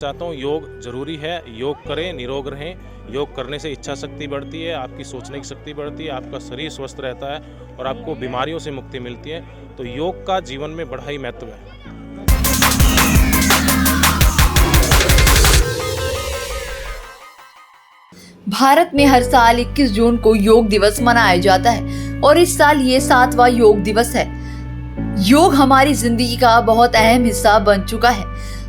चाहता हूँ योग जरूरी है, योग करें, निरोग रहें। योग करने से इच्छा शक्ति बढ़ती है, आपकी सोचने की शक्ति बढ़ती है, आपका शरीर स्वस्थ रहता है और आपको बीमारियों से मुक्ति मिलती है। तो योग का जीवन में बड़ा ही महत्व है। भारत में हर साल 21 जून को योग दिवस मनाया जाता है और इस साल ये 7वां योग दिवस है। योग हमारी जिंदगी का बहुत अहम हिस्सा बन चुका है।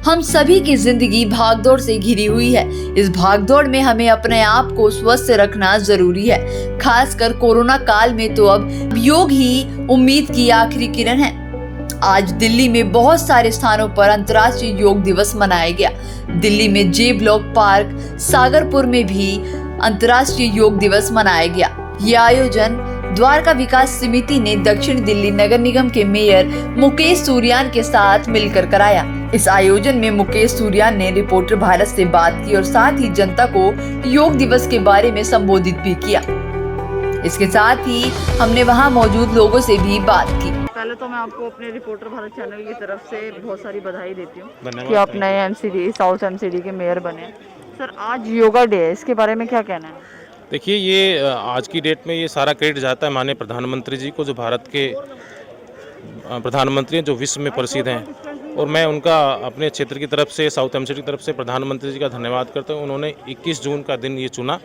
हम सभी की जिंदगी भागदौड़ से घिरी हुई है। इस भागदौड़ में हमें अपने आप को स्वस्थ रखना जरूरी है। खासकर कोरोना काल में तो अब योग ही उम्मीद की आखिरी किरण है। आज दिल्ली में बहुत सारे स्थानों पर अंतर्राष्ट्रीय योग दिवस मनाया गया। दिल्ली में जे ब्लॉक पार्क सागरपुर में भी अंतर्राष्ट्रीय योग दिवस मनाया गया। ये आयोजन द्वारका विकास समिति ने दक्षिण दिल्ली नगर निगम के मेयर मुकेश सूर्यान के साथ मिलकर कराया। इस आयोजन में मुकेश सूर्यान ने रिपोर्टर भारत से बात की और साथ ही जनता को योग दिवस के बारे में संबोधित भी किया। इसके साथ ही हमने वहां मौजूद लोगों से भी बात की। पहले तो मैं आपको अपने रिपोर्टर भारत चैनल की तरफ से बहुत सारी बधाई देती हूँ धन्यवाद। कि आप नए एमसीडी साउथ एमसीडी के मेयर बने। सर, आज योगा डे है, इसके बारे में क्या कहना है? देखिए, ये आज की डेट में ये सारा क्रेडिट जाता है माननीय प्रधानमंत्री जी को, जो भारत के प्रधानमंत्री हैं, जो विश्व में प्रसिद्ध हैं। और मैं उनका अपने क्षेत्र की तरफ से, साउथ एमसीडी की तरफ से प्रधानमंत्री जी का धन्यवाद करता हूँ। उन्होंने 21 जून का दिन ये चुना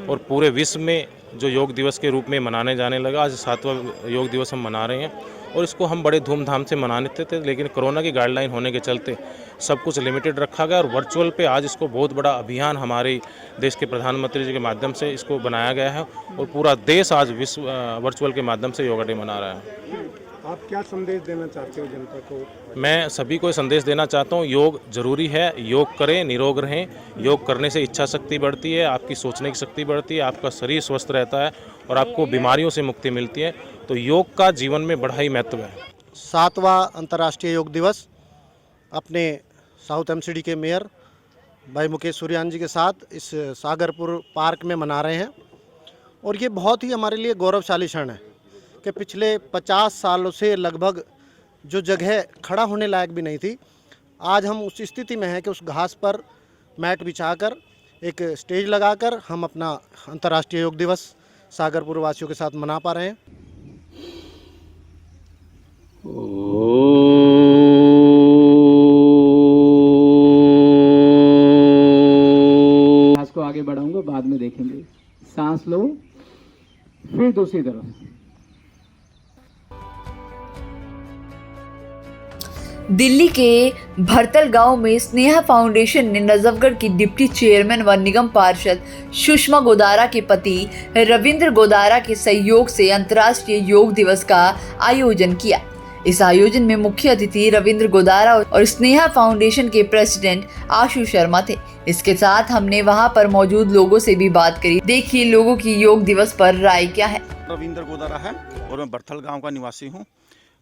और पूरे विश्व में जो योग दिवस के रूप में मनाने जाने लगा। आज 7वां योग दिवस हम मना रहे हैं और इसको हम बड़े धूमधाम से मनाने थे, लेकिन कोरोना की गाइडलाइन होने के चलते सब कुछ लिमिटेड रखा गया और वर्चुअल पे आज इसको बहुत बड़ा अभियान हमारे देश के प्रधानमंत्री जी के माध्यम से इसको बनाया गया है और पूरा देश आज विश्व वर्चुअल के माध्यम से योगा डे मना रहा है। आप क्या संदेश देना चाहते हो जनता को? मैं सभी को संदेश देना चाहता हूँ, योग जरूरी है, योग करें, निरोग रहें। योग करने से इच्छा शक्ति बढ़ती है, आपकी सोचने की शक्ति बढ़ती है, आपका शरीर स्वस्थ रहता है और आपको बीमारियों से मुक्ति मिलती है। तो योग का जीवन में बड़ा ही महत्व है। 7वां अंतर्राष्ट्रीय योग दिवस अपने साउथ एमसीडी के मेयर भाई मुकेश सूर्यान जी के साथ इस सागरपुर पार्क में मना रहे हैं और ये बहुत ही हमारे लिए गौरवशाली क्षण है कि पिछले 50 सालों से लगभग जो जगह खड़ा होने लायक भी नहीं थी, आज हम उस स्थिति में हैं कि उस घास पर मैट बिछाकर एक स्टेज लगाकर हम अपना अंतर्राष्ट्रीय योग दिवस सागरपुर वासियों के साथ मना पा रहे हैं। सांस को आगे बढ़ाऊंगा, बाद में देखेंगे। सांस लो, फिर दूसरी तरफ। दिल्ली के भरतल गांव में स्नेहा फाउंडेशन ने नजफगढ़ की डिप्टी चेयरमैन व निगम पार्षद सुषमा गोदारा के पति रविंद्र गोदारा के सहयोग से अंतर्राष्ट्रीय योग दिवस का आयोजन किया। इस आयोजन में मुख्य अतिथि रविंद्र गोदारा और स्नेहा फाउंडेशन के प्रेसिडेंट आशु शर्मा थे। इसके साथ हमने वहां पर मौजूद लोगों से भी बात करी। देखिए लोगों की योग दिवस पर राय क्या है। रविंद्र गोदारा है और मैं भरथल गांव का निवासी हूं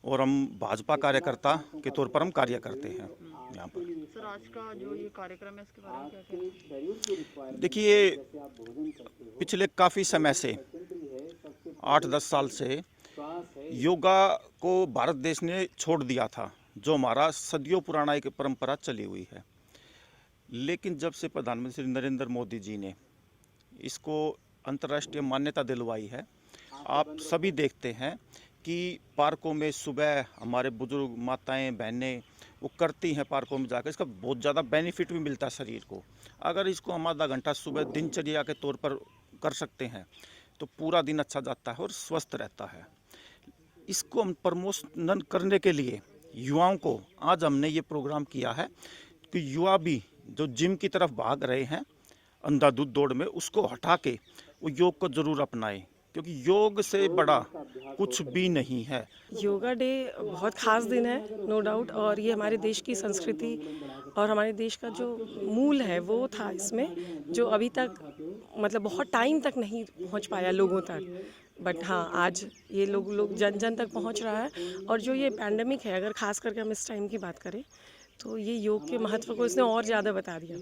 और हम भाजपा कार्यकर्ता के तौर पर हम कार्य करते हैं यहाँ पर। सर, आज का जो ये कार्यक्रम है, इसके बारे में क्या कहना है? देखिए, पिछले काफ़ी समय से 8-10 साल से योगा को भारत देश ने छोड़ दिया था, जो हमारा सदियों पुराना एक परंपरा चली हुई है। लेकिन जब से प्रधानमंत्री नरेंद्र मोदी जी ने इसको अंतर्राष्ट्रीय मान्यता दिलवाई है, आप सभी देखते हैं कि पार्कों में सुबह हमारे बुजुर्ग माताएं बहनें वो करती हैं, पार्कों में जाकर इसका बहुत ज़्यादा बेनिफिट भी मिलता है शरीर को। अगर इसको हम आधा घंटा सुबह दिनचर्या के तौर पर कर सकते हैं तो पूरा दिन अच्छा जाता है और स्वस्थ रहता है। इसको हम प्रमोशन करने के लिए युवाओं को आज हमने ये प्रोग्राम किया है कि युवा भी जो जिम की तरफ भाग रहे हैं अंधाधुंध दौड़ में, उसको हटा के वो योग को ज़रूर अपनाएं, क्योंकि योग से बड़ा कुछ भी नहीं है। योगा डे बहुत ख़ास दिन है, नो डाउट, और ये हमारे देश की संस्कृति और हमारे देश का जो मूल है वो था इसमें, जो अभी तक मतलब बहुत टाइम तक नहीं पहुंच पाया लोगों तक। बट हाँ, आज ये लोग जन जन तक पहुंच रहा है। और जो ये पैंडेमिक है, अगर ख़ास करके हम इस टाइम की बात करें तो ये योग के महत्व को इसने और ज़्यादा बता दिया।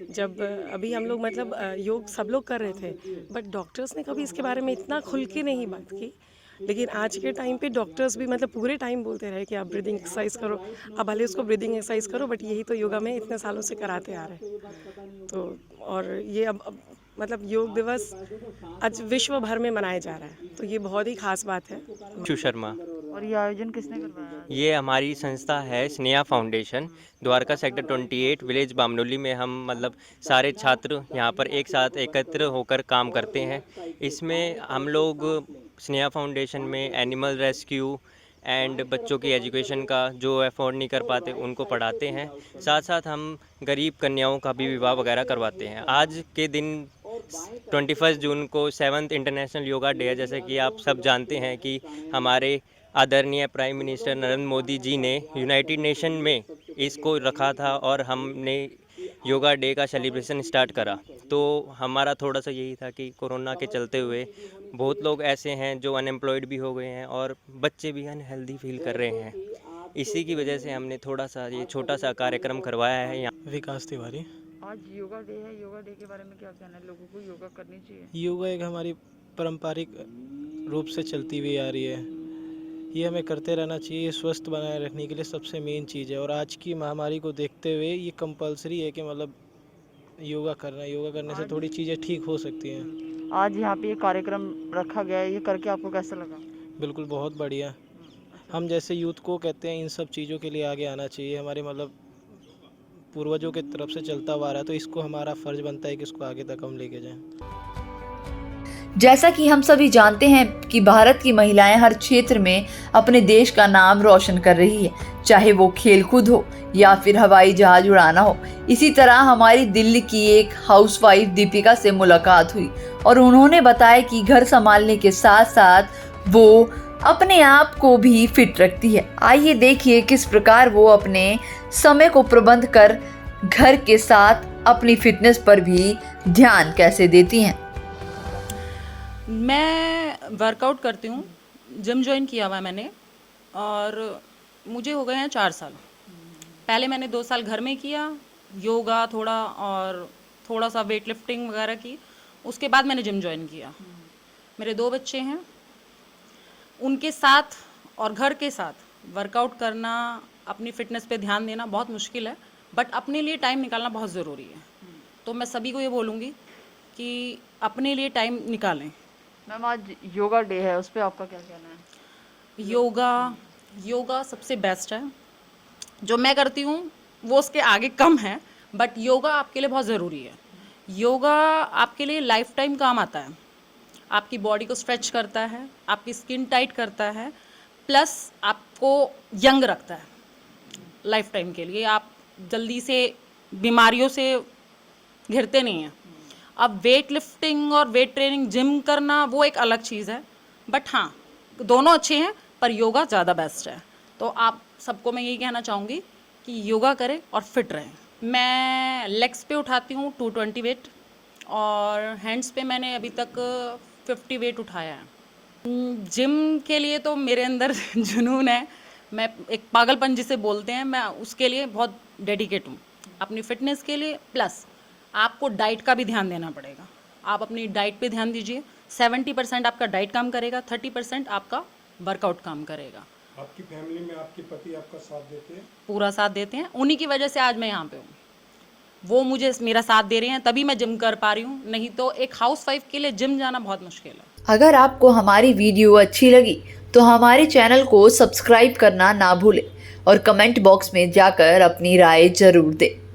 जब अभी हम लोग मतलब योग सब लोग कर रहे थे, बट डॉक्टर्स ने कभी इसके बारे में इतना खुल के नहीं बात की। लेकिन आज के टाइम पे डॉक्टर्स भी मतलब पूरे टाइम बोलते रहे कि आप ब्रीदिंग एक्सरसाइज करो, अब भले उसको ब्रीदिंग एक्सरसाइज करो, बट यही तो योगा में इतने सालों से कराते आ रहे हैं। तो और ये अब मतलब योग दिवस आज विश्व भर में मनाया जा रहा है, तो ये बहुत ही खास बात है। शिव शर्मा। और ये आयोजन किसने करवाया? ये हमारी संस्था है Sneha foundation, Dwarka sector 28 village Bamnoli में हम मतलब सारे छात्र यहाँ पर एक साथ एकत्र होकर काम करते हैं। इसमें हम लोग स्नेहा फाउंडेशन में एनिमल रेस्क्यू एंड बच्चों की एजुकेशन का जो अफोर्ड नहीं कर पाते उनको पढ़ाते हैं। साथ साथ हम गरीब कन्याओं का भी विवाह वगैरह करवाते हैं। आज के दिन 21 जून को 7th इंटरनेशनल योगा डे है। जैसे कि आप सब जानते हैं कि हमारे आदरणीय प्राइम मिनिस्टर नरेंद्र मोदी जी ने यूनाइटेड नेशन में इसको रखा था और हमने योगा डे का सेलिब्रेशन स्टार्ट करा। तो हमारा थोड़ा सा यही था कि कोरोना के चलते हुए बहुत लोग ऐसे हैं जो अनएम्प्लॉयड भी हो गए हैं और बच्चे भी अनहेल्दी फील कर रहे हैं। इसी की वजह से हमने थोड़ा सा ये छोटा सा कार्यक्रम करवाया है यहाँ। विकास तिवारी। आज योगा डे है, योगा डे के बारे में क्या कहना है? लोगों को योगा करनी चाहिए? योगा एक हमारी पारंपरिक रूप से चलती हुई आ रही है, ये हमें करते रहना चाहिए। ये स्वस्थ बनाए रखने के लिए सबसे मेन चीज़ है और आज की महामारी को देखते हुए ये कंपलसरी है कि मतलब योगा करना। योगा करने से थोड़ी चीज़ें ठीक हो सकती हैं। आज यहाँ पे ये कार्यक्रम रखा गया है, ये करके आपको कैसा लगा? बिल्कुल बहुत बढ़िया। हम जैसे यूथ को कहते हैं इन सब चीज़ों के लिए आगे आना चाहिए। हमारे मतलब पूर्वजों की तरफ से चलता हुआ आ रहा है, तो इसको हमारा फ़र्ज बनता है कि इसको आगे तक हम लेके जाएं। जैसा कि हम सभी जानते हैं कि भारत की महिलाएं हर क्षेत्र में अपने देश का नाम रोशन कर रही है, चाहे वो खेलकूद हो या फिर हवाई जहाज उड़ाना हो। इसी तरह हमारी दिल्ली की एक हाउसवाइफ दीपिका से मुलाकात हुई और उन्होंने बताया कि घर संभालने के साथ साथ वो अपने आप को भी फिट रखती है। आइए देखिए किस प्रकार वो अपने समय को प्रबंध कर घर के साथ अपनी फिटनेस पर भी ध्यान कैसे देती हैं। मैं वर्कआउट करती हूँ, जिम ज्वाइन किया हुआ है मैंने और मुझे हो गए हैं 4 साल। पहले मैंने 2 साल घर में किया योगा थोड़ा और थोड़ा सा वेट लिफ्टिंग वगैरह की। उसके बाद मैंने जिम ज्वाइन किया। मेरे 2 बच्चे हैं, उनके साथ और घर के साथ वर्कआउट करना, अपनी फिटनेस पे ध्यान देना बहुत मुश्किल है, बट अपने लिए टाइम निकालना बहुत ज़रूरी है। तो मैं सभी को ये बोलूँगी कि अपने लिए टाइम निकालें। मैम आज योगा डे है, उस पर आपका क्या कहना है? योगा सबसे बेस्ट है। जो मैं करती हूँ वो उसके आगे कम है, बट योगा आपके लिए बहुत ज़रूरी है। योगा आपके लिए लाइफ टाइम काम आता है। आपकी बॉडी को स्ट्रेच करता है, आपकी स्किन टाइट करता है, प्लस आपको यंग रखता है लाइफ टाइम के लिए। आप जल्दी से बीमारियों से घिरते नहीं हैं। अब वेट लिफ्टिंग और वेट ट्रेनिंग जिम करना वो एक अलग चीज़ है, बट हाँ दोनों अच्छे हैं, पर योगा ज़्यादा बेस्ट है। तो आप सबको मैं यही कहना चाहूँगी कि योगा करें और फिट रहें। मैं लेग्स पे उठाती हूँ 220 वेट और हैंड्स पे मैंने अभी तक 50 वेट उठाया है। जिम के लिए तो मेरे अंदर जुनून है, मैं एक पागलपन जिसे बोलते हैं, मैं उसके लिए बहुत डेडिकेट हूँ अपनी फिटनेस के लिए। प्लस आपको डाइट का भी ध्यान देना पड़ेगा। आप अपनी डाइट पे ध्यान दीजिए। 70% आपका डाइट काम करेगा, 30% आपका वर्कआउट काम करेगा। आपकी फैमिली में आपके पति आपका साथ देते हैं? पूरा साथ देते हैं। उन्हीं की वजह से आज मैं यहाँ पे हूँ। वो मुझे मेरा साथ दे रहे हैं, तभी मैं जिम कर पा रही हूँ। नहीं तो एक हाउसवाइफ के लिए जिम जाना बहुत मुश्किल है। अगर आपको हमारी वीडियो अच्छी लगी तो हमारे चैनल को सब्सक्राइब करना ना भूलें और कमेंट बॉक्स में जाकर अपनी राय जरूर दें।